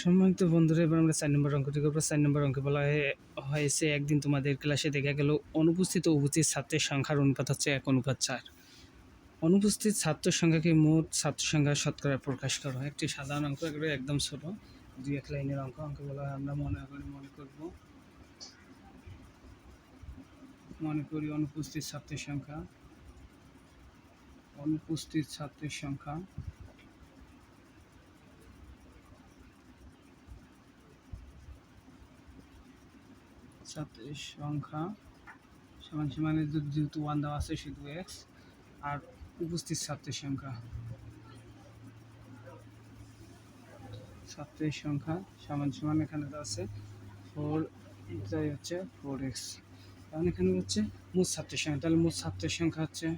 সম্মানিত বন্ধুরা, এবার আমরা ৪ নম্বর অঙ্কটি করব। ৪ নম্বর অঙ্কে বলা হয়েছে একদিন তোমাদের ক্লাসে দেখা গেল অনুপস্থিত ও উপস্থিত ছাত্রের সংখ্যার অনুপাত হচ্ছে ১:৪। অনুপস্থিত ছাত্রের সংখ্যাকে মোট ছাত্র সংখ্যা শতকরা প্রকাশ করো। একটি সাধারণ অঙ্ক, এগুলো একদম ছোট ২-১ লাইনের অঙ্ক। বলা হয় আমরা মনে করি অনুপস্থিত ছাত্রের সংখ্যা সমান যেহেতু 1 দেওয়া আছে শুধু x, আর উপস্থিত ছাত্রের সংখ্যা সমান এখানে দেওয়া আছে 4, তাই হচ্ছে 4x। কারণ এখানে হচ্ছে মোট ছাত্রের সংখ্যা, তাহলে মোট ছাত্রের সংখ্যা হচ্ছে